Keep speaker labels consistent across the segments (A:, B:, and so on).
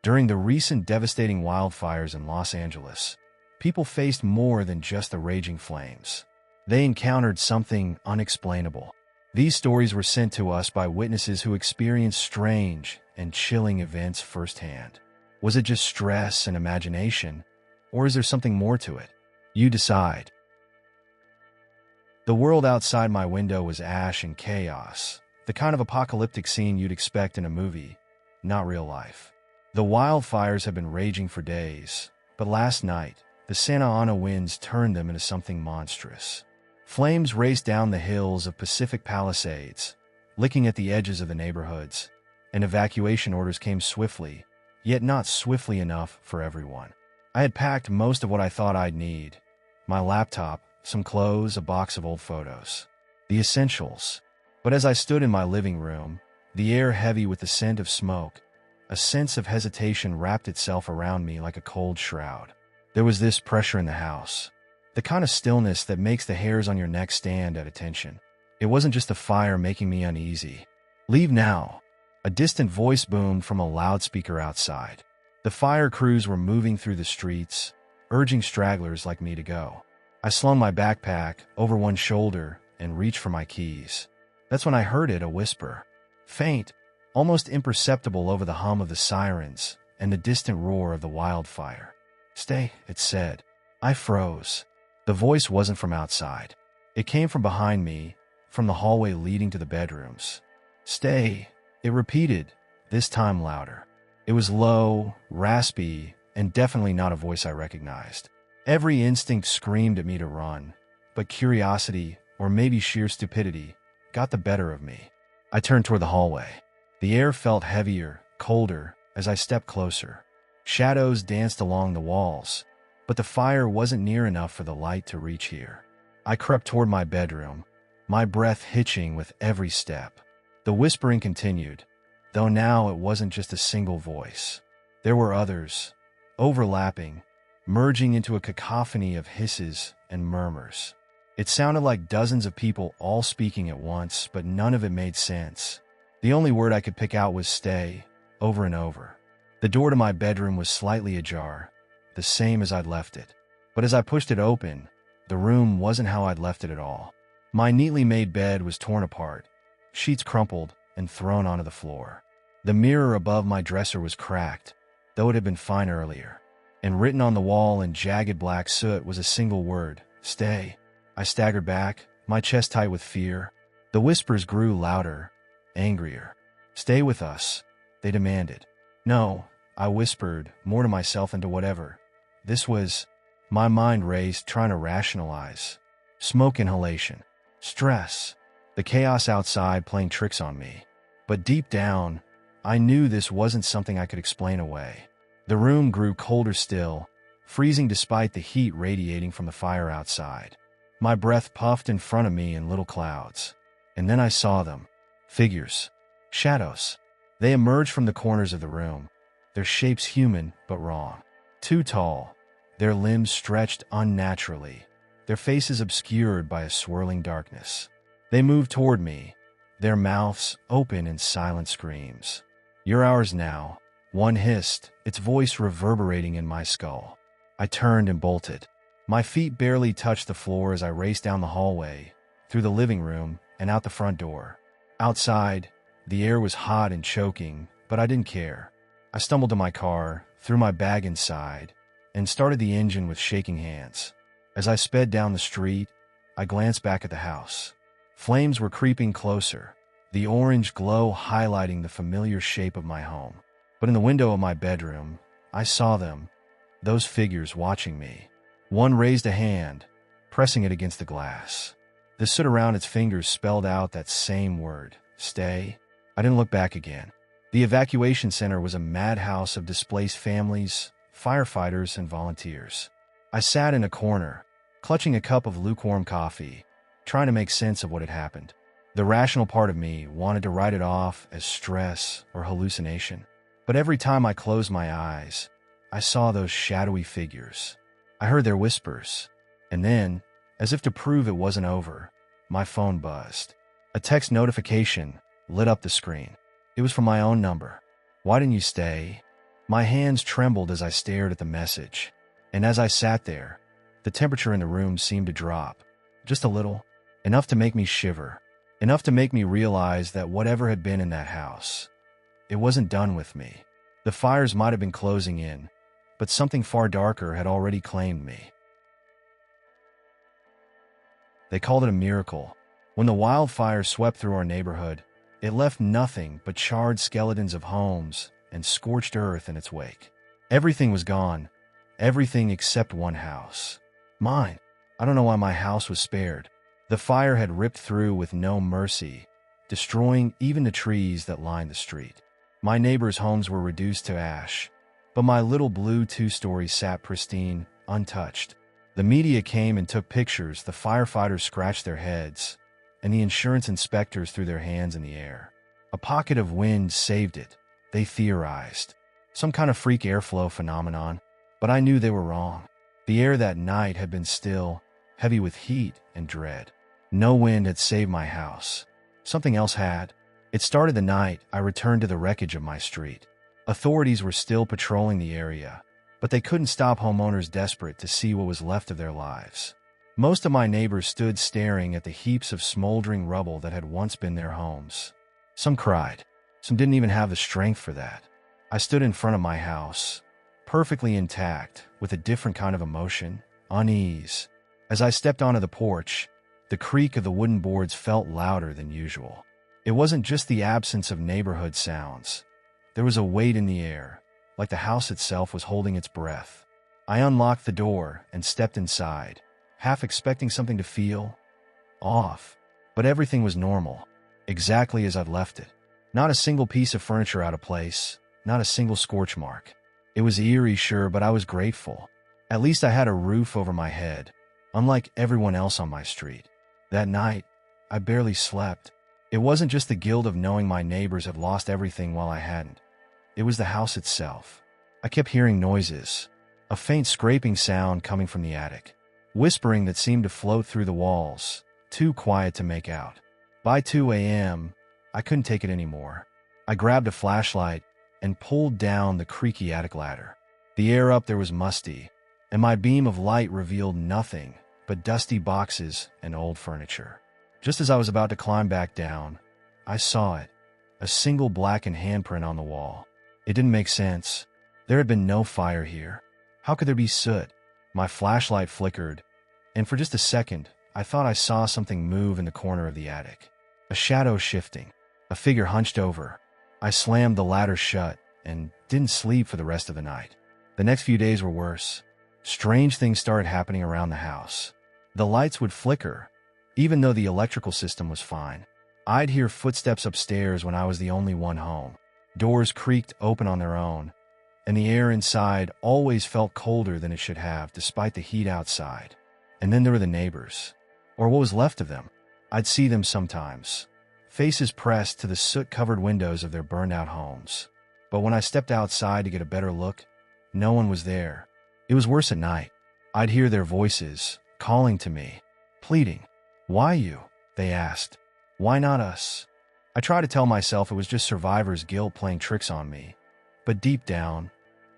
A: During the recent devastating wildfires in Los Angeles, people faced more than just the raging flames. They encountered something unexplainable. These stories were sent to us by witnesses who experienced strange and chilling events firsthand. Was it just stress and imagination, or is there something more to it? You decide. The world outside my window was ash and chaos, the kind of apocalyptic scene you'd expect in a movie, not real life. The wildfires have been raging for days, but last night, the Santa Ana winds turned them into something monstrous. Flames raced down the hills of Pacific Palisades, licking at the edges of the neighborhoods, and evacuation orders came swiftly, yet not swiftly enough for everyone. I had packed most of what I thought I'd need: my laptop, some clothes, a box of old photos. The essentials. But as I stood in my living room, the air heavy with the scent of smoke, a sense of hesitation wrapped itself around me like a cold shroud. There was this pressure in the house, the kind of stillness that makes the hairs on your neck stand at attention. It wasn't just the fire making me uneasy. "Leave now," a distant voice boomed from a loudspeaker outside. The fire crews were moving through the streets, urging stragglers like me to go. I slung my backpack over one shoulder and reached for my keys. That's when I heard it, a whisper. Faint, almost imperceptible over the hum of the sirens and the distant roar of the wildfire. "Stay," it said. I froze. The voice wasn't from outside. It came from behind me, from the hallway leading to the bedrooms. "Stay," it repeated, this time louder. It was low, raspy, and definitely not a voice I recognized. Every instinct screamed at me to run, but curiosity, or maybe sheer stupidity, got the better of me. I turned toward the hallway. The air felt heavier, colder, as I stepped closer. Shadows danced along the walls, but the fire wasn't near enough for the light to reach here. I crept toward my bedroom, my breath hitching with every step. The whispering continued, though now it wasn't just a single voice. There were others, overlapping, merging into a cacophony of hisses and murmurs. It sounded like dozens of people all speaking at once, but none of it made sense. The only word I could pick out was "stay," over and over. The door to my bedroom was slightly ajar, the same as I'd left it. But as I pushed it open, the room wasn't how I'd left it at all. My neatly made bed was torn apart, sheets crumpled and thrown onto the floor. The mirror above my dresser was cracked, though it had been fine earlier. And written on the wall in jagged black soot was a single word: "Stay." I staggered back, my chest tight with fear. The whispers grew louder, angrier. "Stay with us," they demanded. "No," I whispered, more to myself than to whatever. This was... My mind raced, trying to rationalize. Smoke inhalation. Stress. The chaos outside playing tricks on me. But deep down, I knew this wasn't something I could explain away. The room grew colder still, freezing despite the heat radiating from the fire outside. My breath puffed in front of me in little clouds. And then I saw them. Figures. Shadows. They emerged from the corners of the room, their shapes human but wrong. Too tall, their limbs stretched unnaturally, their faces obscured by a swirling darkness. They moved toward me, their mouths open in silent screams. "You're ours now," one hissed, its voice reverberating in my skull. I turned and bolted. My feet barely touched the floor as I raced down the hallway, through the living room, and out the front door. Outside, the air was hot and choking, but I didn't care. I stumbled to my car, threw my bag inside, and started the engine with shaking hands. As I sped down the street, I glanced back at the house. Flames were creeping closer, the orange glow highlighting the familiar shape of my home. But in the window of my bedroom, I saw them, those figures watching me. One raised a hand, pressing it against the glass. The soot around its fingers spelled out that same word, "Stay." I didn't look back again. The evacuation center was a madhouse of displaced families, firefighters, and volunteers. I sat in a corner, clutching a cup of lukewarm coffee, trying to make sense of what had happened. The rational part of me wanted to write it off as stress or hallucination. But every time I closed my eyes, I saw those shadowy figures. I heard their whispers. And then, as if to prove it wasn't over, my phone buzzed. A text notification lit up the screen. It was from my own number. "Why didn't you stay?" My hands trembled as I stared at the message, and as I sat there, the temperature in the room seemed to drop, just a little, enough to make me shiver, enough to make me realize that whatever had been in that house, it wasn't done with me. The fires might have been closing in, but something far darker had already claimed me. They called it a miracle. When the wildfires swept through our neighborhood, it left nothing but charred skeletons of homes and scorched earth in its wake. Everything was gone, everything except one house. Mine. I don't know why my house was spared. The fire had ripped through with no mercy, destroying even the trees that lined the street. My neighbors' homes were reduced to ash, but my little blue two-story sat pristine, untouched. The media came and took pictures, the firefighters scratched their heads, and the insurance inspectors threw their hands in the air. A pocket of wind saved it, they theorized. Some kind of freak airflow phenomenon, but I knew they were wrong. The air that night had been still, heavy with heat and dread. No wind had saved my house. Something else had. It started the night I returned to the wreckage of my street. Authorities were still patrolling the area, but they couldn't stop homeowners desperate to see what was left of their lives. Most of my neighbors stood staring at the heaps of smoldering rubble that had once been their homes. Some cried. Some didn't even have the strength for that. I stood in front of my house, perfectly intact, with a different kind of emotion, unease. As I stepped onto the porch, the creak of the wooden boards felt louder than usual. It wasn't just the absence of neighborhood sounds. There was a weight in the air, like the house itself was holding its breath. I unlocked the door and stepped inside, half expecting something to feel off. But everything was normal, exactly as I'd left it. Not a single piece of furniture out of place, not a single scorch mark. It was eerie, sure, but I was grateful. At least I had a roof over my head, unlike everyone else on my street. That night, I barely slept. It wasn't just the guilt of knowing my neighbors had lost everything while I hadn't. It was the house itself. I kept hearing noises, a faint scraping sound coming from the attic, whispering that seemed to float through the walls, too quiet to make out. By 2 a.m., I couldn't take it anymore. I grabbed a flashlight and pulled down the creaky attic ladder. The air up there was musty, and my beam of light revealed nothing but dusty boxes and old furniture. Just as I was about to climb back down, I saw it, a single blackened handprint on the wall. It didn't make sense. There had been no fire here. How could there be soot? My flashlight flickered, and for just a second, I thought I saw something move in the corner of the attic. A shadow shifting, a figure hunched over. I slammed the ladder shut and didn't sleep for the rest of the night. The next few days were worse. Strange things started happening around the house. The lights would flicker, even though the electrical system was fine. I'd hear footsteps upstairs when I was the only one home. Doors creaked open on their own, and the air inside always felt colder than it should have despite the heat outside. And then there were the neighbors, or what was left of them. I'd see them sometimes, faces pressed to the soot-covered windows of their burned-out homes. But when I stepped outside to get a better look, no one was there. It was worse at night. I'd hear their voices, calling to me, pleading. "Why you?" they asked. "Why not us?" I tried to tell myself it was just survivor's guilt playing tricks on me, but deep down,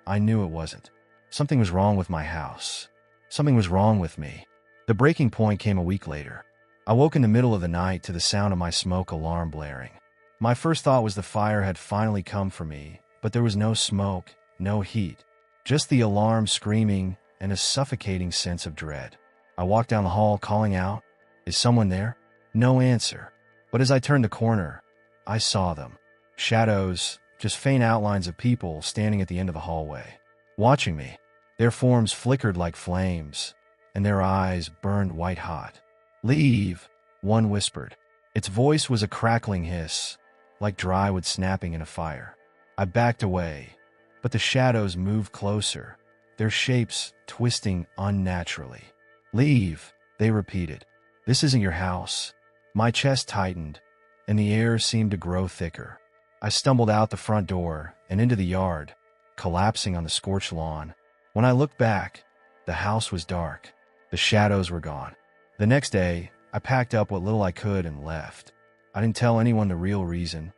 A: I knew it wasn't. Something was wrong with my house. Something was wrong with me. The breaking point came a week later. I woke in the middle of the night to the sound of my smoke alarm blaring. My first thought was the fire had finally come for me, but there was no smoke, no heat, just the alarm screaming and a suffocating sense of dread. I walked down the hall calling out, "Is someone there?" No answer. But as I turned the corner, I saw them. Shadows, just faint outlines of people standing at the end of the hallway, watching me. Their forms flickered like flames, and their eyes burned white hot. "Leave," one whispered. Its voice was a crackling hiss, like dry wood snapping in a fire. I backed away, but the shadows moved closer, their shapes twisting unnaturally. "Leave," they repeated. "This isn't your house." My chest tightened, and the air seemed to grow thicker. I stumbled out the front door and into the yard, collapsing on the scorched lawn. When I looked back, the house was dark. The shadows were gone. The next day, I packed up what little I could and left. I didn't tell anyone the real reason.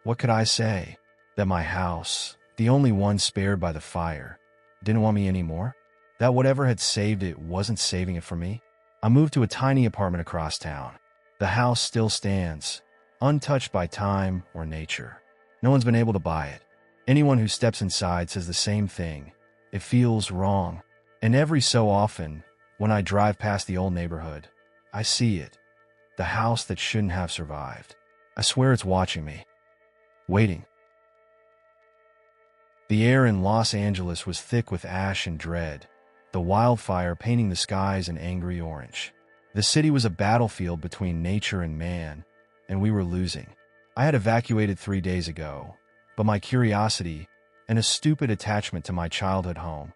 A: What could I say? That my house, the only one spared by the fire, didn't want me anymore? That whatever had saved it wasn't saving it for me? I moved to a tiny apartment across town. The house still stands, untouched by time or nature. No one's been able to buy it. Anyone who steps inside says the same thing. It feels wrong. And every so often, when I drive past the old neighborhood, I see it. The house that shouldn't have survived. I swear it's watching me. Waiting. The air in Los Angeles was thick with ash and dread, the wildfire painting the skies an angry orange. The city was a battlefield between nature and man, and we were losing. I had evacuated 3 days ago, but my curiosity and a stupid attachment to my childhood home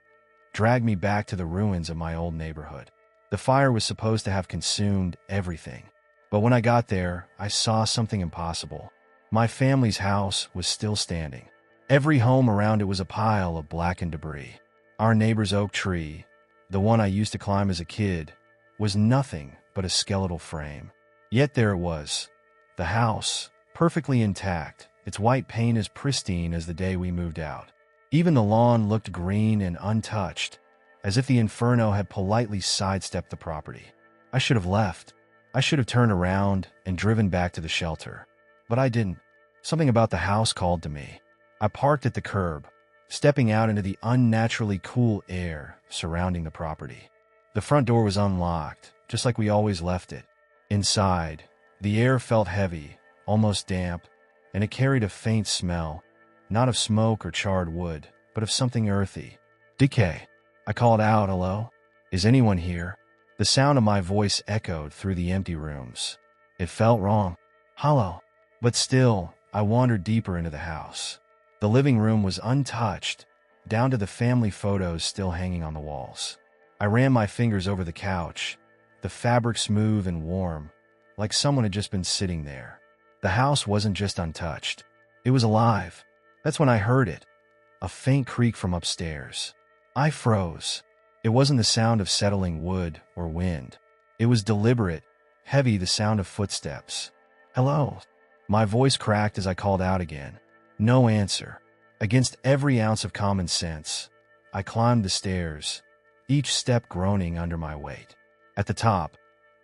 A: dragged me back to the ruins of my old neighborhood. The fire was supposed to have consumed everything, but when I got there, I saw something impossible. My family's house was still standing. Every home around it was a pile of blackened debris. Our neighbor's oak tree, the one I used to climb as a kid, was nothing but a skeletal frame. Yet there it was, the house, perfectly intact, its white paint as pristine as the day we moved out. Even the lawn looked green and untouched, as if the inferno had politely sidestepped the property. I should have left. I should have turned around and driven back to the shelter. But I didn't. Something about the house called to me. I parked at the curb, stepping out into the unnaturally cool air surrounding the property. The front door was unlocked, just like we always left it. Inside, the air felt heavy, almost damp, and it carried a faint smell, not of smoke or charred wood, but of something earthy. Decay. I called out, "Hello? Is anyone here?" The sound of my voice echoed through the empty rooms. It felt wrong. Hollow. But still, I wandered deeper into the house. The living room was untouched, down to the family photos still hanging on the walls. I ran my fingers over the couch, the fabric smooth and warm, like someone had just been sitting there. The house wasn't just untouched. It was alive. That's when I heard it. A faint creak from upstairs. I froze. It wasn't the sound of settling wood or wind. It was deliberate, heavy, the sound of footsteps. "Hello." My voice cracked as I called out again. No answer. Against every ounce of common sense, I climbed the stairs, each step groaning under my weight. At the top,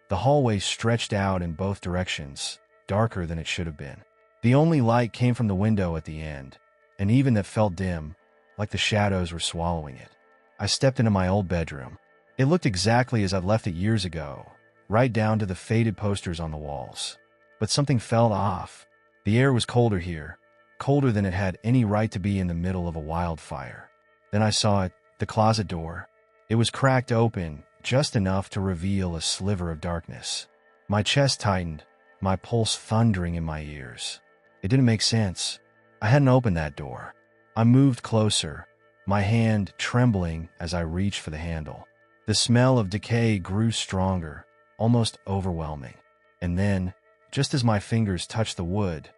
A: the hallway stretched out in both directions, darker than it should have been. The only light came from the window at the end, and even that felt dim, like the shadows were swallowing it. I stepped into my old bedroom. It looked exactly as I'd left it years ago, right down to the faded posters on the walls. But something felt off. The air was colder here, colder than it had any right to be in the middle of a wildfire. Then I saw it, the closet door. It was cracked open, just enough to reveal a sliver of darkness. My chest tightened, my pulse thundering in my ears. It didn't make sense. I hadn't opened that door. I moved closer, my hand trembling as I reached for the handle. The smell of decay grew stronger, almost overwhelming. And then, just as my fingers touched the wood,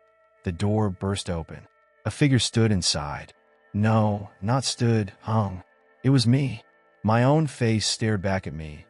A: the door burst open. A figure stood inside. No, not stood, hung. It was me. My own face stared back at me,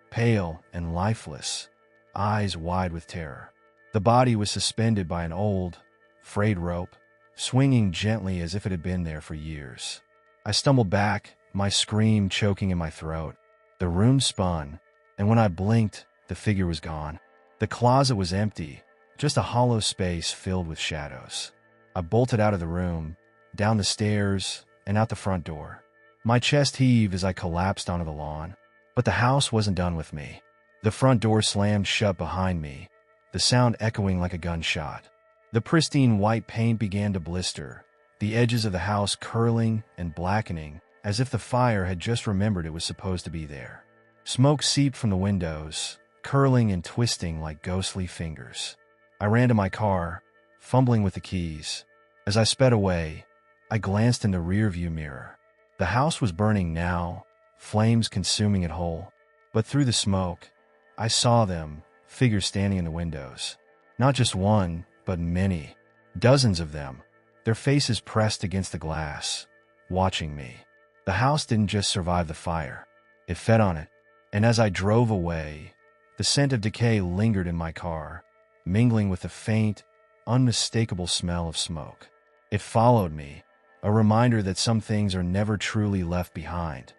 A: pale and lifeless, eyes wide with terror. The body was suspended by an old, frayed rope, swinging gently as if it had been there for years. I stumbled back, my scream choking in my throat. The room spun, and when I blinked, the figure was gone. The closet was empty, just a hollow space filled with shadows. I bolted out of the room, down the stairs, and out the front door. My chest heaved as I collapsed onto the lawn. But the house wasn't done with me. The front door slammed shut behind me, the sound echoing like a gunshot. The pristine white paint began to blister, the edges of the house curling and blackening as if the fire had just remembered it was supposed to be there. Smoke seeped from the windows, curling and twisting like ghostly fingers. I ran to my car, fumbling with the keys. As I sped away, I glanced in the rearview mirror. The house was burning now, flames consuming it whole. But through the smoke, I saw them, figures standing in the windows. Not just one, but many. Dozens of them, their faces pressed against the glass, watching me. The house didn't just survive the fire. It fed on it. And as I drove away, the scent of decay lingered in my car, mingling with the faint, unmistakable smell of smoke. It followed me, a reminder that some things are never truly left behind.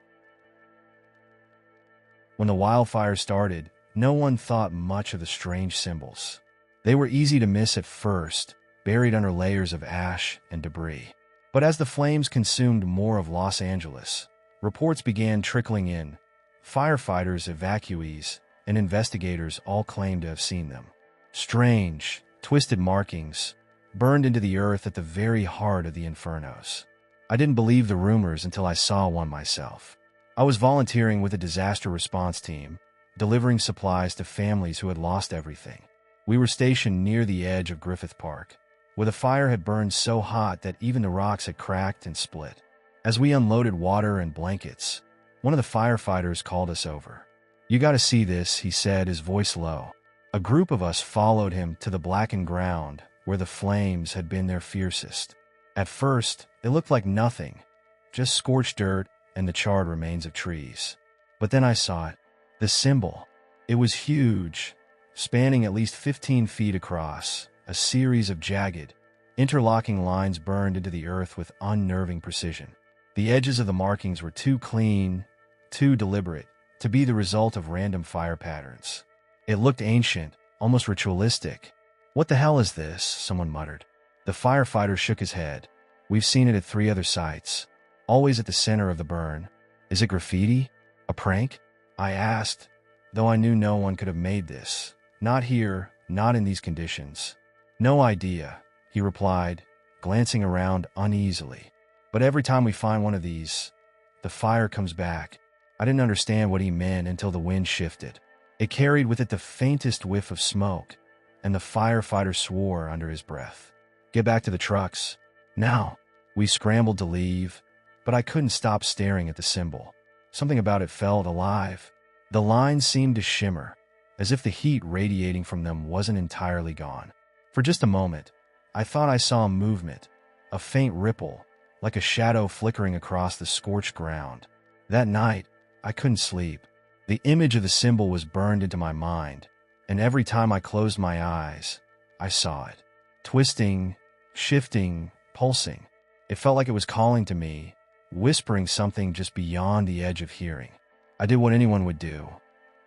A: When the wildfire started, no one thought much of the strange symbols. They were easy to miss at first, buried under layers of ash and debris. But as the flames consumed more of Los Angeles, reports began trickling in. Firefighters, evacuees, and investigators all claimed to have seen them. Strange, twisted markings, burned into the earth at the very heart of the infernos. I didn't believe the rumors until I saw one myself. I was volunteering with a disaster response team, delivering supplies to families who had lost everything. We were stationed near the edge of Griffith Park, where the fire had burned so hot that even the rocks had cracked and split. As we unloaded water and blankets, one of the firefighters called us over. "You gotta see this," he said, his voice low. A group of us followed him to the blackened ground where the flames had been their fiercest. At first, it looked like nothing, just scorched dirt and the charred remains of trees. But then I saw it. The symbol. It was huge, spanning at least 15 feet across, a series of jagged, interlocking lines burned into the earth with unnerving precision. The edges of the markings were too clean, too deliberate, to be the result of random fire patterns. It looked ancient, almost ritualistic. "What the hell is this?" someone muttered. The firefighter shook his head. "We've seen it at 3 other sites, always at the center of the burn." "Is it graffiti? A prank?" I asked, though I knew no one could have made this. "Not here, not in these conditions." "No idea," he replied, glancing around uneasily. "But every time we find one of these, the fire comes back." I didn't understand what he meant until the wind shifted. It carried with it the faintest whiff of smoke, and the firefighter swore under his breath. "Get back to the trucks. Now." We scrambled to leave, but I couldn't stop staring at the symbol. Something about it felt alive. The lines seemed to shimmer, as if the heat radiating from them wasn't entirely gone. For just a moment, I thought I saw movement, a faint ripple, like a shadow flickering across the scorched ground. That night, I couldn't sleep. The image of the symbol was burned into my mind, and every time I closed my eyes, I saw it. Twisting, shifting, pulsing. It felt like it was calling to me, whispering something just beyond the edge of hearing. I did what anyone would do.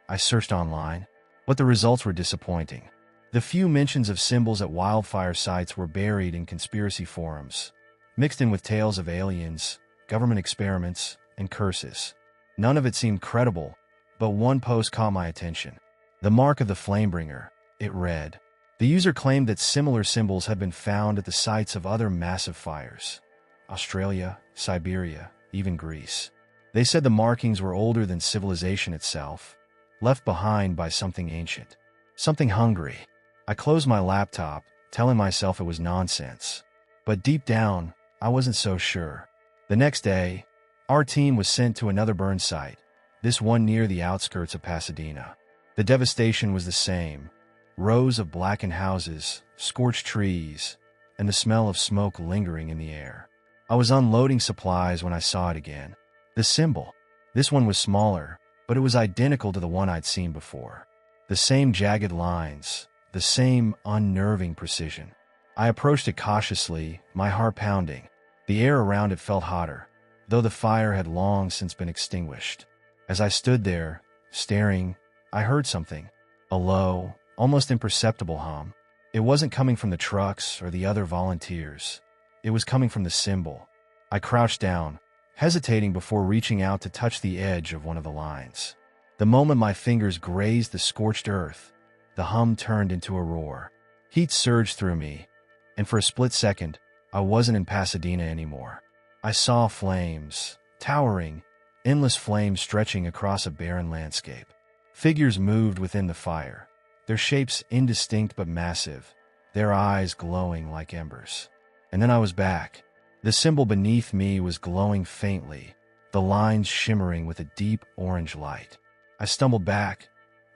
A: I searched online, but the results were disappointing. The few mentions of symbols at wildfire sites were buried in conspiracy forums, mixed in with tales of aliens, government experiments, and curses. None of it seemed credible, but one post caught my attention. "The Mark of the Flamebringer," it read. The user claimed that similar symbols had been found at the sites of other massive fires. Australia, Siberia, even Greece. They said the markings were older than civilization itself, left behind by something ancient, something hungry. I closed my laptop, telling myself it was nonsense. But deep down, I wasn't so sure. The next day, our team was sent to another burn site, this one near the outskirts of Pasadena. The devastation was the same. Rows of blackened houses, scorched trees, and the smell of smoke lingering in the air. I was unloading supplies when I saw it again. The symbol. This one was smaller, but it was identical to the one I'd seen before. The same jagged lines, the same unnerving precision. I approached it cautiously, my heart pounding. The air around it felt hotter, though the fire had long since been extinguished. As I stood there, staring, I heard something. A low, almost imperceptible hum. It wasn't coming from the trucks or the other volunteers. It was coming from the symbol. I crouched down, hesitating before reaching out to touch the edge of one of the lines. The moment my fingers grazed the scorched earth, the hum turned into a roar. Heat surged through me, and for a split second, I wasn't in Pasadena anymore. I saw flames, towering, endless flames stretching across a barren landscape. Figures moved within the fire, their shapes indistinct but massive, their eyes glowing like embers. And then I was back. The symbol beneath me was glowing faintly, the lines shimmering with a deep orange light. I stumbled back,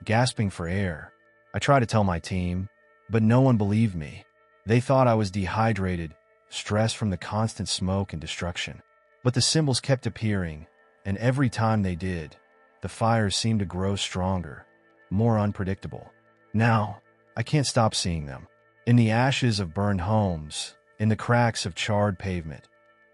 A: gasping for air. I tried to tell my team, but no one believed me. They thought I was dehydrated, stressed from the constant smoke and destruction. But the symbols kept appearing, and every time they did, the fires seemed to grow stronger, more unpredictable. Now, I can't stop seeing them. In the ashes of burned homes, in the cracks of charred pavement,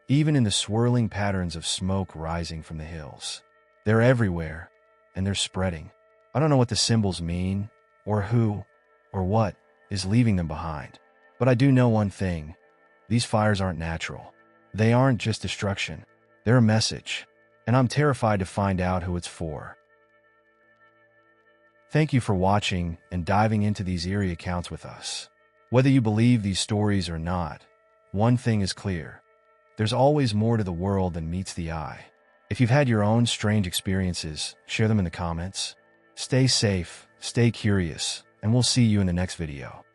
A: even in the swirling patterns of smoke rising from the hills. They're everywhere, and they're spreading. I don't know what the symbols mean, or who, or what is leaving them behind. But I do know one thing. These fires aren't natural. They aren't just destruction. They're a message, and I'm terrified to find out who it's for. Thank you for watching and diving into these eerie accounts with us. Whether you believe these stories or not, one thing is clear. There's always more to the world than meets the eye. If you've had your own strange experiences, share them in the comments. Stay safe, stay curious, and we'll see you in the next video.